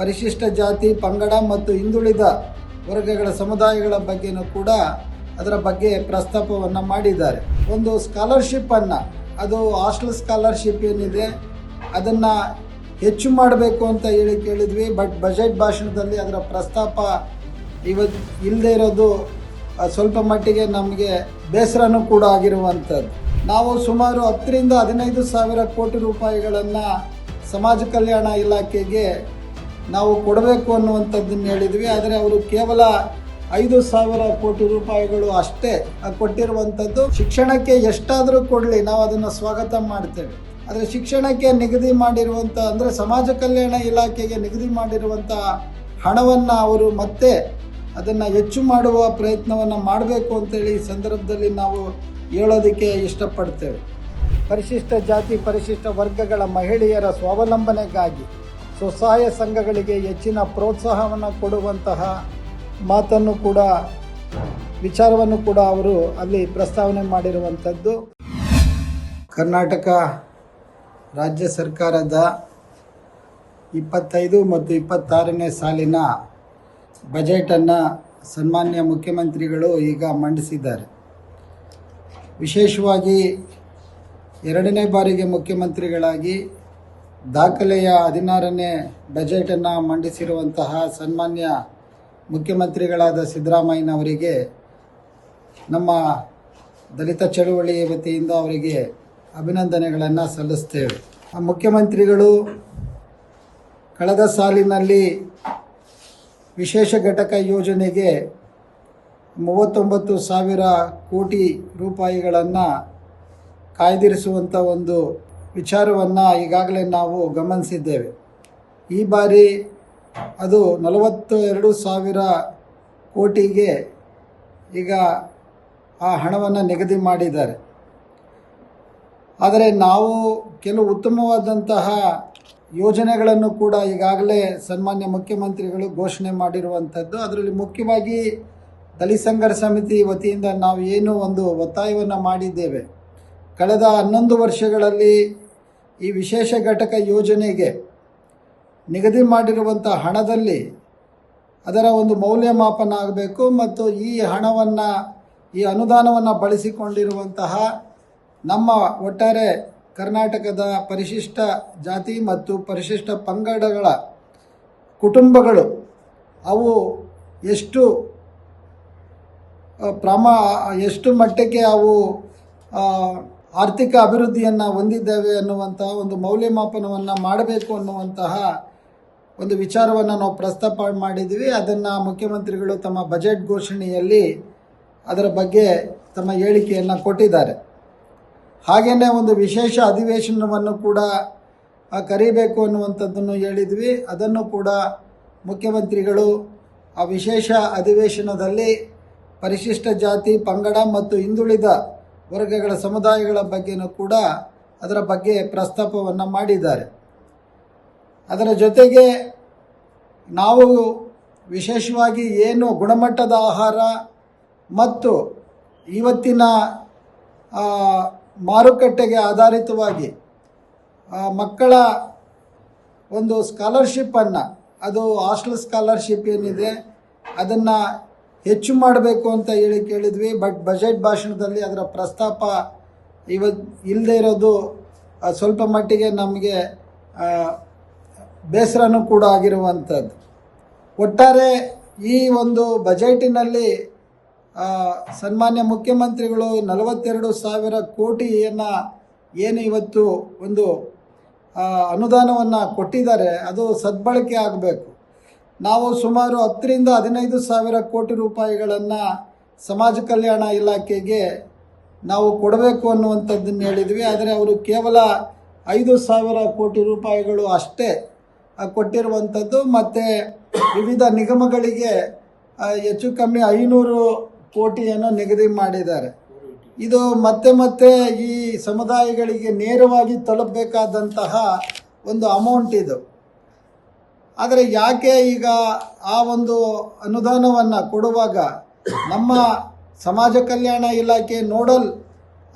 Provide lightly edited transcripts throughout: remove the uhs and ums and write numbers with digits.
ಪರಿಶಿಷ್ಟ ಜಾತಿ ಪಂಗಡ ಮತ್ತು ಹಿಂದುಳಿದ ವರ್ಗಗಳ ಸಮುದಾಯಗಳ ಬಗ್ಗೆನೂ ಕೂಡ ಅದರ ಬಗ್ಗೆ ಪ್ರಸ್ತಾಪವನ್ನು ಮಾಡಿದ್ದಾರೆ. ಒಂದು ಸ್ಕಾಲರ್ಶಿಪ್ಪನ್ನು, ಅದು ಹಾಸ್ಟೆಲ್ ಸ್ಕಾಲರ್ಶಿಪ್ ಏನಿದೆ ಅದನ್ನು ಹೆಚ್ಚು ಮಾಡಬೇಕು ಅಂತ ಕೇಳಿದ್ವಿ. ಬಟ್ ಬಜೆಟ್ ಭಾಷಣದಲ್ಲಿ ಅದರ ಪ್ರಸ್ತಾಪ ಇವತ್ತು ಇಲ್ಲದೆ ಇರೋದು ಸ್ವಲ್ಪ ಮಟ್ಟಿಗೆ ನಮಗೆ ಬೇಸರನೂ ಕೂಡ ಆಗಿರುವಂಥದ್ದು. ನಾವು ಸುಮಾರು 10 ರಿಂದ 15 ಸಾವಿರ ಕೋಟಿ ರೂಪಾಯಿಗಳನ್ನು ಸಮಾಜ ಕಲ್ಯಾಣ ಇಲಾಖೆಗೆ ನಾವು ಕೊಡಬೇಕು ಅನ್ನುವಂಥದ್ದನ್ನು ಹೇಳಿದ್ವಿ. ಆದರೆ ಅವರು ಕೇವಲ 5,000 ಕೋಟಿ ರೂಪಾಯಿಗಳು ಅಷ್ಟೇ ಕೊಟ್ಟಿರುವಂಥದ್ದು. ಶಿಕ್ಷಣಕ್ಕೆ ಎಷ್ಟಾದರೂ ಕೊಡಲಿ, ನಾವು ಅದನ್ನು ಸ್ವಾಗತ ಮಾಡ್ತೇವೆ. ಆದರೆ ಶಿಕ್ಷಣಕ್ಕೆ ನಿಗದಿ ಮಾಡಿರುವಂಥ, ಅಂದರೆ ಸಮಾಜ ಕಲ್ಯಾಣ ಇಲಾಖೆಗೆ ನಿಗದಿ ಮಾಡಿರುವಂಥ ಹಣವನ್ನು ಅವರು ಮತ್ತೆ ಅದನ್ನು ಹೆಚ್ಚು ಮಾಡುವ ಪ್ರಯತ್ನವನ್ನು ಮಾಡಬೇಕು ಅಂತೇಳಿ ಈ ಸಂದರ್ಭದಲ್ಲಿ ನಾವು ಹೇಳೋದಕ್ಕೆ ಇಷ್ಟಪಡ್ತೇವೆ. ಪರಿಶಿಷ್ಟ ಜಾತಿ ಪರಿಶಿಷ್ಟ ವರ್ಗಗಳ ಮಹಿಳೆಯರ ಸ್ವಾವಲಂಬನೆಗಾಗಿ ಸ್ವಸಹಾಯ ಸಂಘಗಳಿಗೆ ಹೆಚ್ಚಿನ ಪ್ರೋತ್ಸಾಹವನ್ನು ಕೊಡುವಂತಹ ಮಾತನ್ನು ಕೂಡ, ವಿಚಾರವನ್ನು ಕೂಡ ಅವರು ಅಲ್ಲಿ ಪ್ರಸ್ತಾವನೆ ಮಾಡಿರುವಂಥದ್ದು. ಕರ್ನಾಟಕ ರಾಜ್ಯ ಸರ್ಕಾರದ 25 ಮತ್ತು 26ನೇ ಸಾಲಿನ ಬಜೆಟನ್ನು ಸನ್ಮಾನ್ಯ ಮುಖ್ಯಮಂತ್ರಿಗಳು ಈಗ ಮಂಡಿಸಿದ್ದಾರೆ. ವಿಶೇಷವಾಗಿ 2ನೇ ಬಾರಿಗೆ ಮುಖ್ಯಮಂತ್ರಿಗಳಾಗಿ ದಾಖಲೆಯ 16ನೇ ಬಜೆಟನ್ನು ಮಂಡಿಸಿರುವಂತಹ ಸನ್ಮಾನ್ಯ ಮುಖ್ಯಮಂತ್ರಿಗಳಾದ ಸಿದ್ದರಾಮಯ್ಯನವರಿಗೆ ನಮ್ಮ ದಲಿತ ಚಳುವಳಿ ವತಿಯಿಂದ ಅವರಿಗೆ ಅಭಿನಂದನೆಗಳನ್ನು ಸಲ್ಲಿಸ್ತೇವೆ. ಮುಖ್ಯಮಂತ್ರಿಗಳು ಕಳೆದ ಸಾಲಿನಲ್ಲಿ ವಿಶೇಷ ಘಟಕ ಯೋಜನೆಗೆ 39,000 ಕೋಟಿ ರೂಪಾಯಿಗಳನ್ನು ಕಾಯ್ದಿರಿಸುವಂಥ ಒಂದು ವಿಚಾರವನ್ನು ಈಗಾಗಲೇ ನಾವು ಗಮನಿಸಿದ್ದೇವೆ. ಈ ಬಾರಿ ಅದು 42,000 ಕೋಟಿಗೆ ಈಗ ಆ ಹಣವನ್ನು ನಿಗದಿ ಮಾಡಿದ್ದಾರೆ. ಆದರೆ ನಾವು ಕೆಲವು ಉತ್ತಮವಾದಂತಹ ಯೋಜನೆಗಳನ್ನು ಕೂಡ ಈಗಾಗಲೇ ಸನ್ಮಾನ್ಯ ಮುಖ್ಯಮಂತ್ರಿಗಳು ಘೋಷಣೆ ಮಾಡಿರುವಂಥದ್ದು. ಅದರಲ್ಲಿ ಮುಖ್ಯವಾಗಿ ದಲಿತ ಸಂಘರ್ಷ ಸಮಿತಿ ವತಿಯಿಂದ ನಾವು ಏನು ಒಂದು ಒತ್ತಾಯವನ್ನು ಮಾಡಿದ್ದೇವೆ, ಕಳೆದ 11 ವರ್ಷಗಳಲ್ಲಿ ಈ ವಿಶೇಷ ಘಟಕ ಯೋಜನೆಗೆ ನಿಗದಿ ಮಾಡಿರುವಂಥ ಹಣದಲ್ಲಿ ಅದರ ಒಂದು ಮೌಲ್ಯಮಾಪನ ಆಗಬೇಕು ಮತ್ತು ಈ ಹಣವನ್ನು, ಈ ಅನುದಾನವನ್ನು ಬಳಸಿಕೊಂಡಿರುವಂತಹ ನಮ್ಮ ಒಟ್ಟಾರೆ ಕರ್ನಾಟಕದ ಪರಿಶಿಷ್ಟ ಜಾತಿ ಮತ್ತು ಪರಿಶಿಷ್ಟ ಪಂಗಡಗಳ ಕುಟುಂಬಗಳು ಅವು ಎಷ್ಟು ಮಟ್ಟಕ್ಕೆ ಅವು ಆರ್ಥಿಕ ಅಭಿವೃದ್ಧಿಯನ್ನು ಹೊಂದಿದ್ದೇವೆ ಅನ್ನುವಂತಹ ಒಂದು ಮೌಲ್ಯಮಾಪನವನ್ನು ಮಾಡಬೇಕು ಅನ್ನುವಂತಹ ಒಂದು ವಿಚಾರವನ್ನು ನಾವು ಪ್ರಸ್ತಾಪ ಮಾಡಿದ್ವಿ. ಅದನ್ನು ಮುಖ್ಯಮಂತ್ರಿಗಳು ತಮ್ಮ ಬಜೆಟ್ ಘೋಷಣೆಯಲ್ಲಿ ಅದರ ಬಗ್ಗೆ ತಮ್ಮ ಹೇಳಿಕೆಯನ್ನು ಕೊಟ್ಟಿದ್ದಾರೆ. ಹಾಗೆಯೇ ಒಂದು ವಿಶೇಷ ಅಧಿವೇಶನವನ್ನು ಕೂಡ ಕರೀಬೇಕು ಅನ್ನುವಂಥದ್ದನ್ನು ಹೇಳಿದ್ವಿ. ಅದನ್ನು ಕೂಡ ಮುಖ್ಯಮಂತ್ರಿಗಳು ಆ ವಿಶೇಷ ಅಧಿವೇಶನದಲ್ಲಿ ಪರಿಶಿಷ್ಟ ಜಾತಿ ಪಂಗಡ ಮತ್ತು ಹಿಂದುಳಿದ ವರ್ಗಗಳ ಸಮುದಾಯಗಳ ಬಗ್ಗೆನೂ ಕೂಡ ಅದರ ಬಗ್ಗೆ ಪ್ರಸ್ತಾಪವನ್ನು ಮಾಡಿದ್ದಾರೆ. ಅದರ ಜೊತೆಗೆ ನಾವು ವಿಶೇಷವಾಗಿ ಏನು ಗುಣಮಟ್ಟದ ಆಹಾರ ಮತ್ತು ಇವತ್ತಿನ ಮಾರುಕಟ್ಟೆಗೆ ಆಧಾರಿತವಾಗಿ ಮಕ್ಕಳ ಒಂದು ಸ್ಕಾಲರ್ಶಿಪ್ಪನ್ನು, ಅದು ಹಾಸ್ಟೆಲ್ ಸ್ಕಾಲರ್ಶಿಪ್ ಏನಿದೆ ಅದನ್ನು ಹೆಚ್ಚು ಮಾಡಬೇಕು ಅಂತ ಕೇಳಿದ್ವಿ. ಬಟ್ ಬಜೆಟ್ ಭಾಷಣದಲ್ಲಿ ಅದರ ಪ್ರಸ್ತಾಪ ಇವತ್ತು ಇಲ್ಲದೆ ಇರೋದು ಸ್ವಲ್ಪ ಮಟ್ಟಿಗೆ ನಮಗೆ ಬೇಸರನೂ ಕೂಡ ಆಗಿರುವಂಥದ್ದು. ಒಟ್ಟಾರೆ ಈ ಒಂದು ಬಜೆಟಿನಲ್ಲಿ ಸನ್ಮಾನ್ಯ ಮುಖ್ಯಮಂತ್ರಿಗಳು 42,000 ಕೋಟಿಯನ್ನು ಏನು ಇವತ್ತು ಒಂದು ಅನುದಾನವನ್ನು ಕೊಟ್ಟಿದ್ದಾರೆ, ಅದು ಸದ್ಬಳಕೆ ಆಗಬೇಕು. ನಾವು ಸುಮಾರು 10 ರಿಂದ 15,000 ಕೋಟಿ ರೂಪಾಯಿಗಳನ್ನು ಸಮಾಜ ಕಲ್ಯಾಣ ಇಲಾಖೆಗೆ ನಾವು ಕೊಡಬೇಕು ಅನ್ನುವಂಥದ್ದನ್ನು ಹೇಳಿದ್ವಿ. ಆದರೆ ಅವರು ಕೇವಲ 5,000 ಕೋಟಿ ರೂಪಾಯಿಗಳು ಅಷ್ಟೇ ಕೊಟ್ಟಿರುವಂಥದ್ದು. ಮತ್ತು ವಿವಿಧ ನಿಗಮಗಳಿಗೆ ಹೆಚ್ಚು ಕಮ್ಮಿ 500 ಕೋಟಿಯನ್ನು ನಿಗದಿ ಮಾಡಿದ್ದಾರೆ. ಇದು ಮತ್ತೆ ಈ ಸಮುದಾಯಗಳಿಗೆ ನೇರವಾಗಿ ತಲುಪಬೇಕಾದಂತಹ ಒಂದು ಅಮೌಂಟ್ ಇದು. ಆದರೆ ಯಾಕೆ ಈಗ ಆ ಒಂದು ಅನುದಾನವನ್ನು ಕೊಡುವಾಗ ನಮ್ಮ ಸಮಾಜ ಕಲ್ಯಾಣ ಇಲಾಖೆ ನೋಡಲ್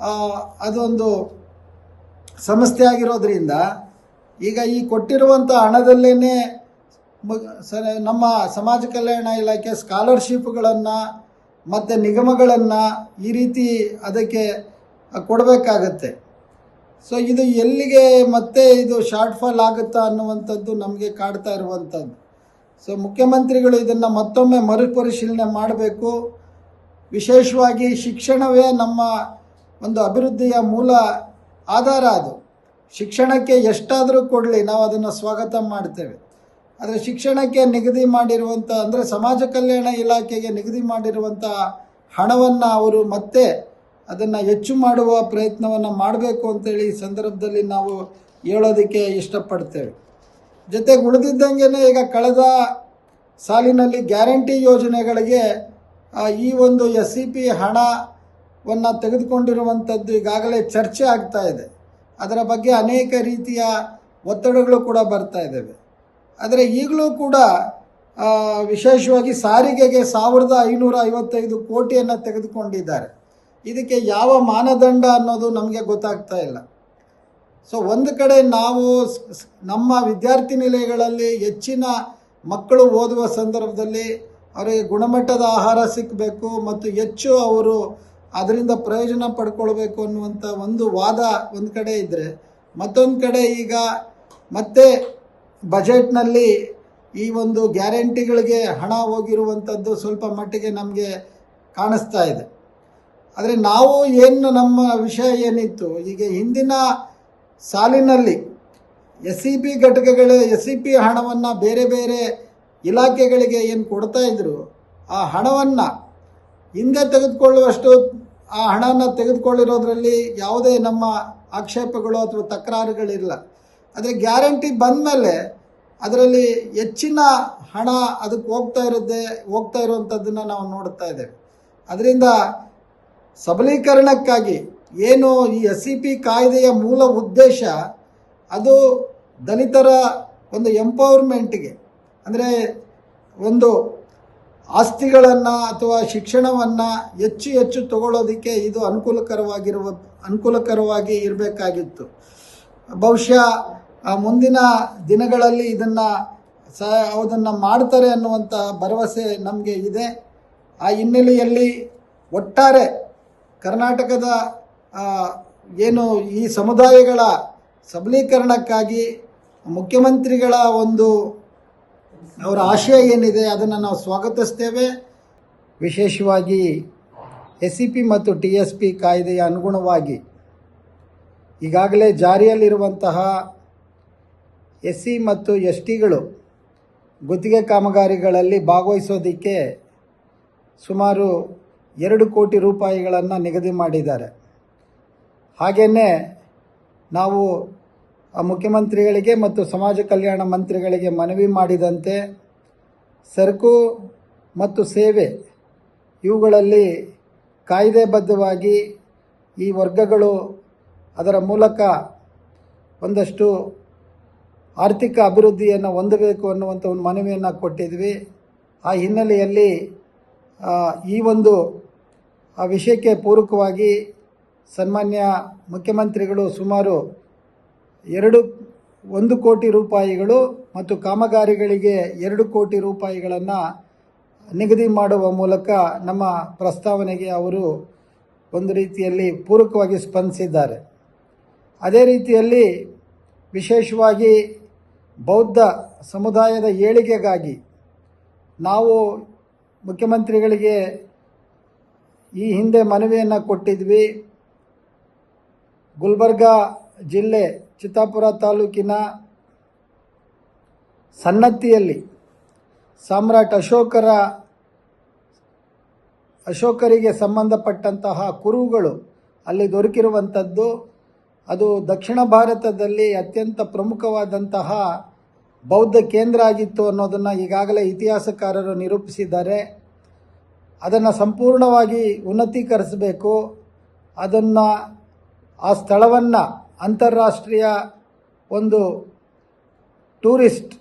ಅದೊಂದು ಸಂಸ್ಥೆ ಆಗಿರೋದ್ರಿಂದ ಈಗ ಈ ಕೊಟ್ಟಿರುವಂಥ ಹಣದಲ್ಲೇ ನಮ್ಮ ಸಮಾಜ ಕಲ್ಯಾಣ ಇಲಾಖೆ ಸ್ಕಾಲರ್ಶಿಪ್ಗಳನ್ನು ಮತ್ತು ನಿಗಮಗಳನ್ನು ಈ ರೀತಿ ಅದಕ್ಕೆ ಕೊಡಬೇಕಾಗತ್ತೆ. ಸೊ ಇದು ಎಲ್ಲಿಗೆ ಮತ್ತೆ ಇದು ಶಾರ್ಟ್ ಫಾಲ್ ಆಗುತ್ತಾ ಅನ್ನುವಂಥದ್ದು ನಮಗೆ ಕಾಡ್ತಾ ಇರುವಂಥದ್ದು. ಸೊ ಮುಖ್ಯಮಂತ್ರಿಗಳು ಇದನ್ನು ಮತ್ತೊಮ್ಮೆ ಮರುಪರಿಶೀಲನೆ ಮಾಡಬೇಕು. ವಿಶೇಷವಾಗಿ ಶಿಕ್ಷಣವೇ ನಮ್ಮ ಒಂದು ಅಭಿವೃದ್ಧಿಯ ಮೂಲ ಆಧಾರ. ಅದು ಶಿಕ್ಷಣಕ್ಕೆ ಎಷ್ಟಾದರೂ ಕೊಡಲಿ, ನಾವು ಅದನ್ನು ಸ್ವಾಗತ ಮಾಡ್ತೇವೆ. ಆದರೆ ಶಿಕ್ಷಣಕ್ಕೆ ನಿಗದಿ ಮಾಡಿರುವಂಥ ಅಂದರೆ ಸಮಾಜ ಕಲ್ಯಾಣ ಇಲಾಖೆಗೆ ನಿಗದಿ ಮಾಡಿರುವಂಥ ಹಣವನ್ನು ಅವರು ಮತ್ತೆ ಅದನ್ನು ಹೆಚ್ಚು ಮಾಡುವ ಪ್ರಯತ್ನವನ್ನು ಮಾಡಬೇಕು ಅಂತೇಳಿ ಈ ಸಂದರ್ಭದಲ್ಲಿ ನಾವು ಹೇಳೋದಕ್ಕೆ ಇಷ್ಟಪಡ್ತೇವೆ. ಜೊತೆಗೆ ಉಳಿದಿದ್ದಂಗೆ ಈಗ ಕಳೆದ ಸಾಲಿನಲ್ಲಿ ಗ್ಯಾರಂಟಿ ಯೋಜನೆಗಳಿಗೆ ಈ ಒಂದು SCP ಹಣವನ್ನು ತೆಗೆದುಕೊಂಡಿರುವಂಥದ್ದು ಈಗಾಗಲೇ ಚರ್ಚೆ ಆಗ್ತಾ ಇದೆ. ಅದರ ಬಗ್ಗೆ ಅನೇಕ ರೀತಿಯ ಒತ್ತಡಗಳು ಕೂಡ ಬರ್ತಾ ಇದ್ದಾವೆ. ಆದರೆ ಈಗಲೂ ಕೂಡ ವಿಶೇಷವಾಗಿ ಸಾರಿಗೆಗೆ 1555 ಕೋಟಿಯನ್ನು ತೆಗೆದುಕೊಂಡಿದ್ದಾರೆ. ಇದಕ್ಕೆ ಯಾವ ಮಾನದಂಡ ಅನ್ನೋದು ನಮಗೆ ಗೊತ್ತಾಗ್ತಾ ಇಲ್ಲ. ಸೊ ಒಂದು ಕಡೆ ನಾವು ನಮ್ಮ ವಿದ್ಯಾರ್ಥಿ ನಿಲಯಗಳಲ್ಲಿ ಹೆಚ್ಚಿನ ಮಕ್ಕಳು ಓದುವ ಸಂದರ್ಭದಲ್ಲಿ ಅವರಿಗೆ ಗುಣಮಟ್ಟದ ಆಹಾರ ಸಿಕ್ಕಬೇಕು ಮತ್ತು ಹೆಚ್ಚು ಅವರು ಅದರಿಂದ ಪ್ರಯೋಜನ ಪಡ್ಕೊಳ್ಬೇಕು ಅನ್ನುವಂಥ ಒಂದು ವಾದ ಒಂದು ಕಡೆ ಇದ್ದರೆ, ಮತ್ತೊಂದು ಕಡೆ ಈಗ ಮತ್ತೆ ಬಜೆಟ್ನಲ್ಲಿ ಈ ಒಂದು ಗ್ಯಾರಂಟಿಗಳಿಗೆ ಹಣ ಹೋಗಿರುವಂಥದ್ದು ಸ್ವಲ್ಪ ಮಟ್ಟಿಗೆ ನಮಗೆ ಕಾಣಿಸ್ತಾ ಇದೆ. ಆದರೆ ನಾವು ಏನು ನಮ್ಮ ವಿಷಯ ಏನಿತ್ತು, ಈಗ ಹಿಂದಿನ ಸಾಲಿನಲ್ಲಿ SCP ಘಟಕಗಳು SCP ಹಣವನ್ನು ಬೇರೆ ಬೇರೆ ಇಲಾಖೆಗಳಿಗೆ ಏನು ಕೊಡ್ತಾ ಇದ್ರು, ಆ ಹಣವನ್ನು ಹಿಂದೆ ತೆಗೆದುಕೊಳ್ಳುವಷ್ಟು ಆ ಹಣನ ತೆಗೆದುಕೊಳ್ಳಿರೋದ್ರಲ್ಲಿ ಯಾವುದೇ ನಮ್ಮ ಆಕ್ಷೇಪಗಳು ಅಥವಾ ತಕರಾರುಗಳಿಲ್ಲ. ಆದರೆ ಗ್ಯಾರಂಟಿ ಬಂದ ಮೇಲೆ ಅದರಲ್ಲಿ ಹೆಚ್ಚಿನ ಹಣ ಅದಕ್ಕೆ ಹೋಗ್ತಾ ಇರುವಂಥದ್ದನ್ನು ನಾವು ನೋಡ್ತಾ ಇದ್ದೇವೆ. ಅದರಿಂದ ಸಬಲೀಕರಣಕ್ಕಾಗಿ ಏನು ಈ SCP ಕಾಯ್ದೆಯ ಮೂಲ ಉದ್ದೇಶ, ಅದು ದಲಿತರ ಒಂದು ಎಂಪವರ್ಮೆಂಟ್ಗೆ, ಅಂದರೆ ಒಂದು ಆಸ್ತಿಗಳನ್ನು ಅಥವಾ ಶಿಕ್ಷಣವನ್ನು ಹೆಚ್ಚು ತಗೊಳ್ಳೋದಕ್ಕೆ ಇದು ಅನುಕೂಲಕರವಾಗಿ ಇರಬೇಕಾಗಿತ್ತು. ಬಹುಶಃ ಮುಂದಿನ ದಿನಗಳಲ್ಲಿ ಅದನ್ನು ಮಾಡ್ತಾರೆ ಅನ್ನುವಂಥ ಭರವಸೆ ನಮಗೆ ಇದೆ. ಆ ಹಿನ್ನೆಲೆಯಲ್ಲಿ ಒಟ್ಟಾರೆ ಕರ್ನಾಟಕದ ಏನು ಈ ಸಮುದಾಯಗಳ ಸಬಲೀಕರಣಕ್ಕಾಗಿ ಮುಖ್ಯಮಂತ್ರಿಗಳ ಅವರ ಆಶಯ ಏನಿದೆ ಅದನ್ನು ನಾವು ಸ್ವಾಗತಿಸ್ತೇವೆ. ವಿಶೇಷವಾಗಿ SCP ಮತ್ತು TSP ಕಾಯ್ದೆಯ ಅನುಗುಣವಾಗಿ ಈಗಾಗಲೇ ಜಾರಿಯಲ್ಲಿರುವಂತಹ SC ಮತ್ತು STಗಳು ಗುತ್ತಿಗೆ ಕಾಮಗಾರಿಗಳಲ್ಲಿ ಭಾಗವಹಿಸೋದಕ್ಕೆ ಸುಮಾರು 2 ಕೋಟಿ ರೂಪಾಯಿಗಳನ್ನು ನಿಗದಿ ಮಾಡಿದ್ದಾರೆ. ಹಾಗೆಯೇ ನಾವು ಮುಖ್ಯಮಂತ್ರಿಗಳಿಗೆ ಮತ್ತು ಸಮಾಜ ಕಲ್ಯಾಣ ಮಂತ್ರಿಗಳಿಗೆ ಮನವಿ ಮಾಡಿದಂತೆ ಸರಕು ಮತ್ತು ಸೇವೆ ಇವುಗಳಲ್ಲಿ ಕಾಯ್ದೆಬದ್ಧವಾಗಿ ಈ ವರ್ಗಗಳು ಅದರ ಮೂಲಕ ಒಂದಷ್ಟು ಆರ್ಥಿಕ ಅಭಿವೃದ್ಧಿಯನ್ನು ಹೊಂದಬೇಕು ಅನ್ನುವಂಥ ಒಂದು ಮನವಿಯನ್ನು ಕೊಟ್ಟಿದ್ವಿ. ಆ ಹಿನ್ನೆಲೆಯಲ್ಲಿ ಈ ವಿಷಯಕ್ಕೆ ಪೂರಕವಾಗಿ ಸನ್ಮಾನ್ಯ ಮುಖ್ಯಮಂತ್ರಿಗಳು ಸುಮಾರು 1 ಕೋಟಿ ರೂಪಾಯಿಗಳು ಮತ್ತು ಕಾಮಗಾರಿಗಳಿಗೆ 2 ಕೋಟಿ ರೂಪಾಯಿಗಳನ್ನು ನಿಗದಿ ಮಾಡುವ ಮೂಲಕ ನಮ್ಮ ಪ್ರಸ್ತಾವನೆಗೆ ಅವರು ಒಂದು ರೀತಿಯಲ್ಲಿ ಪೂರಕವಾಗಿ ಸ್ಪಂದಿಸಿದ್ದಾರೆ. ಅದೇ ರೀತಿಯಲ್ಲಿ ವಿಶೇಷವಾಗಿ ಬೌದ್ಧ ಸಮುದಾಯದ ಏಳಿಗೆಗಾಗಿ ನಾವು ಮುಖ್ಯಮಂತ್ರಿಗಳಿಗೆ ಈ ಹಿಂದೆ ಮನವಿಯನ್ನು ಕೊಟ್ಟಿದ್ವಿ. ಗುಲ್ಬರ್ಗ ಜಿಲ್ಲೆ ಚಿತ್ತಾಪುರ ತಾಲೂಕಿನ ಸನ್ನತ್ತಿಯಲ್ಲಿ ಸಾಮ್ರಾಟ್ ಅಶೋಕರಿಗೆ ಸಂಬಂಧಪಟ್ಟಂತಹ ಕುರುಹುಗಳು ಅಲ್ಲಿ ದೊರಕಿರುವಂಥದ್ದು. ಅದು ದಕ್ಷಿಣ ಭಾರತದಲ್ಲಿ ಅತ್ಯಂತ ಪ್ರಮುಖವಾದಂತಹ ಬೌದ್ಧ ಕೇಂದ್ರ ಆಗಿತ್ತು ಅನ್ನೋದನ್ನು ಈಗಾಗಲೇ ಇತಿಹಾಸಕಾರರು ನಿರೂಪಿಸಿದ್ದಾರೆ. ಅದನ್ನು ಸಂಪೂರ್ಣವಾಗಿ ಉನ್ನತೀಕರಿಸಬೇಕು. ಆ ಸ್ಥಳವನ್ನು ಅಂತಾರಾಷ್ಟ್ರೀಯ ಒಂದು ಟೂರಿಸ್ಟ್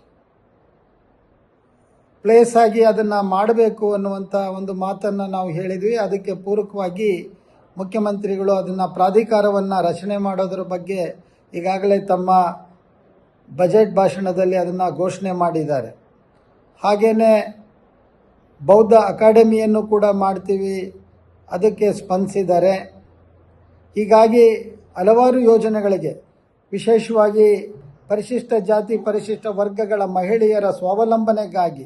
ಪ್ಲೇಸ್ ಆಗಿ ಅದನ್ನು ಮಾಡಬೇಕು ಅನ್ನುವಂಥ ಒಂದು ಮಾತನ್ನು ನಾವು ಹೇಳಿದ್ವಿ. ಅದಕ್ಕೆ ಪೂರಕವಾಗಿ ಮುಖ್ಯಮಂತ್ರಿಗಳು ಅದನ್ನು ಪ್ರಾಧಿಕಾರವನ್ನು ರಚನೆ ಮಾಡೋದ್ರ ಬಗ್ಗೆ ಈಗಾಗಲೇ ತಮ್ಮ ಬಜೆಟ್ ಭಾಷಣದಲ್ಲಿ ಅದನ್ನು ಘೋಷಣೆ ಮಾಡಿದ್ದಾರೆ. ಹಾಗೆಯೇ ಬೌದ್ಧ ಅಕಾಡೆಮಿಯನ್ನು ಕೂಡ ಮಾಡ್ತೀವಿ, ಅದಕ್ಕೆ ಸ್ಪಂದಿಸಿದ್ದಾರೆ. ಹೀಗಾಗಿ ಹಲವಾರು ಯೋಜನೆಗಳಿಗೆ, ವಿಶೇಷವಾಗಿ ಪರಿಶಿಷ್ಟ ಜಾತಿ ಪರಿಶಿಷ್ಟ ವರ್ಗಗಳ ಮಹಿಳೆಯರ ಸ್ವಾವಲಂಬನೆಗಾಗಿ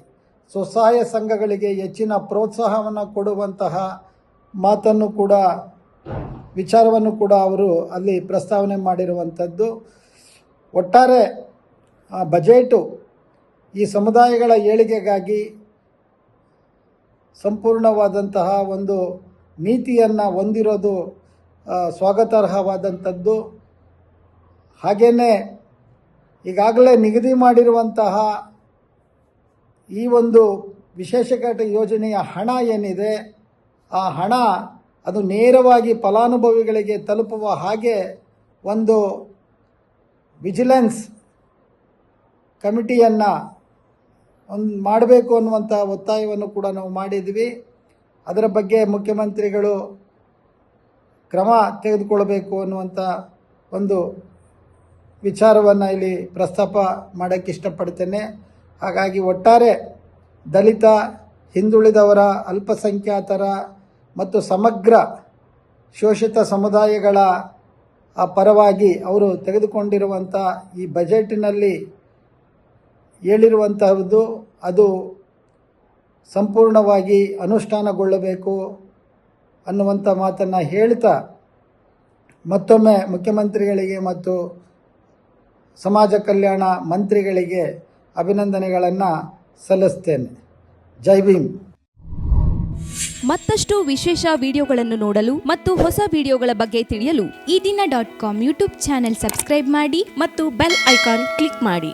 ಸ್ವಸಹಾಯ ಸಂಘಗಳಿಗೆ ಹೆಚ್ಚಿನ ಪ್ರೋತ್ಸಾಹವನ್ನು ಕೊಡುವಂತಹ ಮಾತನ್ನು ಕೂಡ ವಿಚಾರವನ್ನು ಕೂಡ ಅವರು ಅಲ್ಲಿ ಪ್ರಸ್ತಾವನೆ ಮಾಡಿರುವಂಥದ್ದು. ಒಟ್ಟಾರೆ ಬಜೆಟು ಈ ಸಮುದಾಯಗಳ ಏಳಿಗೆಗಾಗಿ ಸಂಪೂರ್ಣವಾದಂತಹ ಒಂದು ನೀತಿಯನ್ನು ಹೊಂದಿರೋದು ಸ್ವಾಗತಾರ್ಹವಾದಂಥದ್ದು. ಹಾಗೆಯೇ ಈಗಾಗಲೇ ನಿಗದಿ ಮಾಡಿರುವಂತಹ ಈ ಒಂದು ವಿಶೇಷಘಟ ಯೋಜನೆಯ ಹಣ ಏನಿದೆ, ಆ ಹಣ ಅದು ನೇರವಾಗಿ ಫಲಾನುಭವಿಗಳಿಗೆ ತಲುಪುವ ಹಾಗೆ ಒಂದು ವಿಜಿಲೆನ್ಸ್ ಕಮಿಟಿಯನ್ನು ಮಾಡಬೇಕು ಅನ್ನುವಂಥ ಒತ್ತಾಯವನ್ನು ಕೂಡ ನಾವು ಮಾಡಿದ್ವಿ. ಅದರ ಬಗ್ಗೆ ಮುಖ್ಯಮಂತ್ರಿಗಳು ಕ್ರಮ ತೆಗೆದುಕೊಳ್ಳಬೇಕು ಅನ್ನುವಂಥ ಒಂದು ವಿಚಾರವನ್ನು ಇಲ್ಲಿ ಪ್ರಸ್ತಾಪ ಮಾಡೋಕ್ಕೆ ಇಷ್ಟಪಡ್ತೇನೆ. ಹಾಗಾಗಿ ಒಟ್ಟಾರೆ ದಲಿತ, ಹಿಂದುಳಿದವರ, ಅಲ್ಪಸಂಖ್ಯಾತರ ಮತ್ತು ಸಮಗ್ರ ಶೋಷಿತ ಸಮುದಾಯಗಳ ಪರವಾಗಿ ಅವರು ತೆಗೆದುಕೊಂಡಿರುವಂಥ ಈ ಬಜೆಟಿನಲ್ಲಿ ಹೇಳಿರುವಂತಹದ್ದು ಅದು ಸಂಪೂರ್ಣವಾಗಿ ಅನುಷ್ಠಾನಗೊಳ್ಳಬೇಕು ಅನ್ನುವಂಥ ಮಾತನ್ನು ಹೇಳ್ತಾ ಮತ್ತೊಮ್ಮೆ ಮುಖ್ಯಮಂತ್ರಿಗಳಿಗೆ ಮತ್ತು ಸಮಾಜ ಕಲ್ಯಾಣ ಮಂತ್ರಿಗಳಿಗೆ ಅಭಿನಂದನೆಗಳನ್ನು ಸಲ್ಲಿಸ್ತೇನೆ. ಜೈ ಭೀಮ್. ಮತ್ತಷ್ಟು ವಿಶೇಷ ವಿಡಿಯೋಗಳನ್ನು ನೋಡಲು ಮತ್ತು ಹೊಸ ವಿಡಿಯೋಗಳ ಬಗ್ಗೆ ತಿಳಿಯಲು ಈ ದಿನ .com ಯೂಟ್ಯೂಬ್ ಚಾನೆಲ್ ಸಬ್ಸ್ಕ್ರೈಬ್ ಮಾಡಿ ಮತ್ತು ಬೆಲ್ ಐಕಾನ್ ಕ್ಲಿಕ್ ಮಾಡಿ.